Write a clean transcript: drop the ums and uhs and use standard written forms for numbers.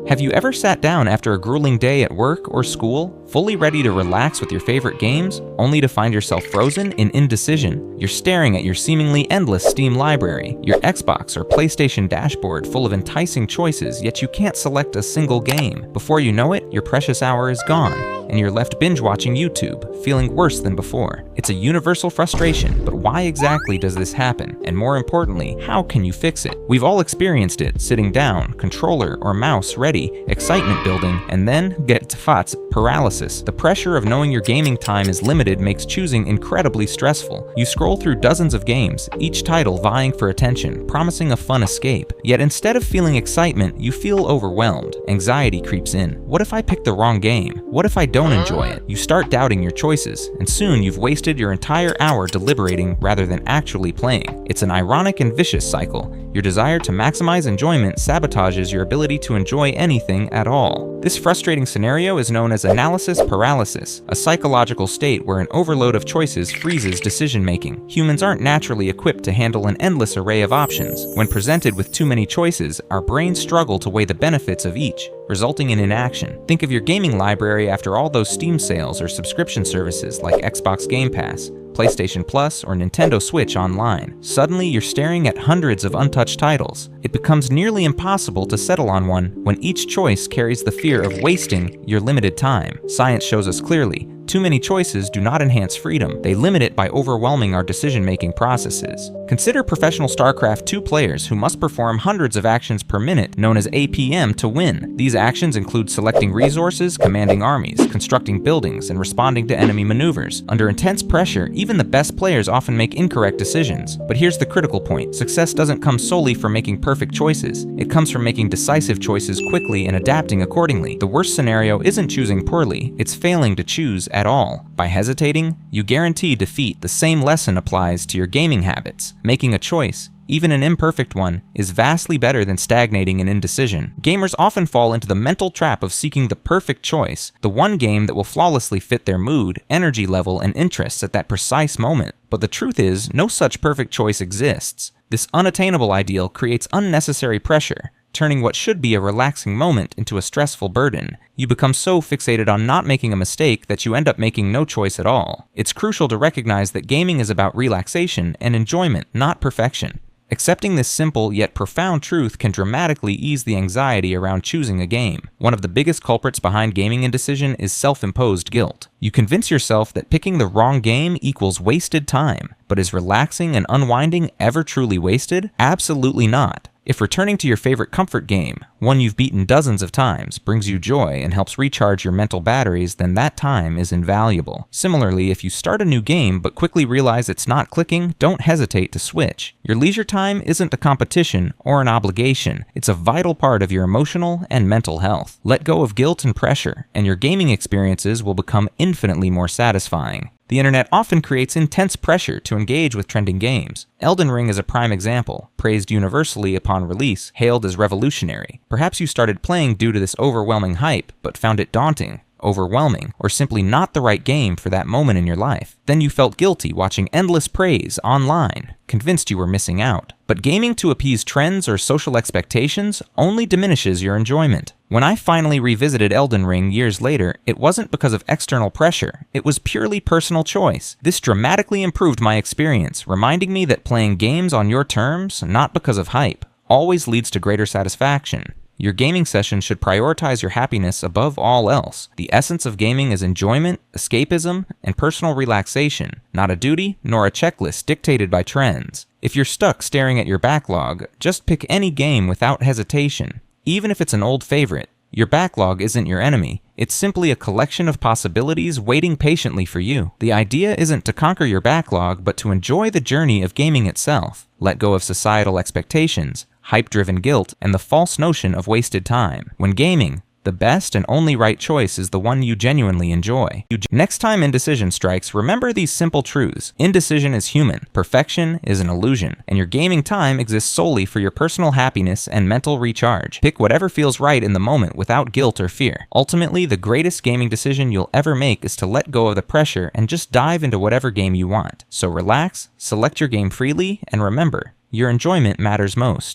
Have you ever sat down after a grueling day at work or school, fully ready to relax with your favorite games, only to find yourself frozen in indecision? You're staring at your seemingly endless Steam library, your Xbox or PlayStation dashboard full of enticing choices, yet you can't select a single game. Before you know it, your precious hour is gone, and you're left binge-watching YouTube, feeling worse than before. It's a universal frustration, but why exactly does this happen? And more importantly, how can you fix it? We've all experienced it, sitting down, controller or mouse ready, excitement building, and then get paralysis. The pressure of knowing your gaming time is limited makes choosing incredibly stressful. You scroll through dozens of games, each title vying for attention, promising a fun escape. Yet instead of feeling excitement, you feel overwhelmed. Anxiety creeps in. What if I pick the wrong game? What if I don't enjoy it? You start doubting your choices, and soon you've wasted your entire hour deliberating rather than actually playing. It's an ironic and vicious cycle. Your desire to maximize enjoyment sabotages your ability to enjoy anything at all. This frustrating scenario is known as analysis paralysis, a psychological state where an overload of choices freezes decision-making. Humans aren't naturally equipped to handle an endless array of options. When presented with too many choices, our brains struggle to weigh the benefits of each, resulting in inaction. Think of your gaming library after all those Steam sales or subscription services like Xbox Game Pass, PlayStation Plus, or Nintendo Switch Online. Suddenly, you're staring at hundreds of untouched titles. It becomes nearly impossible to settle on one when each choice carries the fear of wasting your limited time. Science shows us clearly, too many choices do not enhance freedom. They limit it by overwhelming our decision-making processes. Consider professional Starcraft 2 players who must perform hundreds of actions per minute, known as APM, to win. These actions include selecting resources, commanding armies, constructing buildings, and responding to enemy maneuvers. Under intense pressure, even the best players often make incorrect decisions. But here's the critical point. Success doesn't come solely from making perfect choices. It comes from making decisive choices quickly and adapting accordingly. The worst scenario isn't choosing poorly, it's failing to choose at all. By hesitating, you guarantee defeat. The same lesson applies to your gaming habits. Making a choice, even an imperfect one, is vastly better than stagnating in indecision. Gamers often fall into the mental trap of seeking the perfect choice, the one game that will flawlessly fit their mood, energy level, and interests at that precise moment. But the truth is, no such perfect choice exists. This unattainable ideal creates unnecessary pressure, turning what should be a relaxing moment into a stressful burden. You become so fixated on not making a mistake that you end up making no choice at all. It's crucial to recognize that gaming is about relaxation and enjoyment, not perfection. Accepting this simple yet profound truth can dramatically ease the anxiety around choosing a game. One of the biggest culprits behind gaming indecision is self-imposed guilt. You convince yourself that picking the wrong game equals wasted time. But is relaxing and unwinding ever truly wasted? Absolutely not. If returning to your favorite comfort game, one you've beaten dozens of times, brings you joy and helps recharge your mental batteries, then that time is invaluable. Similarly, if you start a new game but quickly realize it's not clicking, don't hesitate to switch. Your leisure time isn't a competition or an obligation. It's a vital part of your emotional and mental health. Let go of guilt and pressure, and your gaming experiences will become infinitely more satisfying. The internet often creates intense pressure to engage with trending games. Elden Ring is a prime example, praised universally upon release, hailed as revolutionary. Perhaps you started playing due to this overwhelming hype, but found it daunting, overwhelming, or simply not the right game for that moment in your life. Then you felt guilty watching endless praise online, convinced you were missing out. But gaming to appease trends or social expectations only diminishes your enjoyment. When I finally revisited Elden Ring years later, it wasn't because of external pressure, it was purely personal choice. This dramatically improved my experience, reminding me that playing games on your terms, not because of hype, always leads to greater satisfaction. Your gaming session should prioritize your happiness above all else. The essence of gaming is enjoyment, escapism, and personal relaxation, not a duty nor a checklist dictated by trends. If you're stuck staring at your backlog, just pick any game without hesitation. Even if it's an old favorite, your backlog isn't your enemy. It's simply a collection of possibilities waiting patiently for you. The idea isn't to conquer your backlog, but to enjoy the journey of gaming itself. Let go of societal expectations, hype-driven guilt, and the false notion of wasted time. When gaming, the best and only right choice is the one you genuinely enjoy. Next time indecision strikes, remember these simple truths. Indecision is human, perfection is an illusion, and your gaming time exists solely for your personal happiness and mental recharge. Pick whatever feels right in the moment without guilt or fear. Ultimately, the greatest gaming decision you'll ever make is to let go of the pressure and just dive into whatever game you want. So relax, select your game freely, and remember, your enjoyment matters most.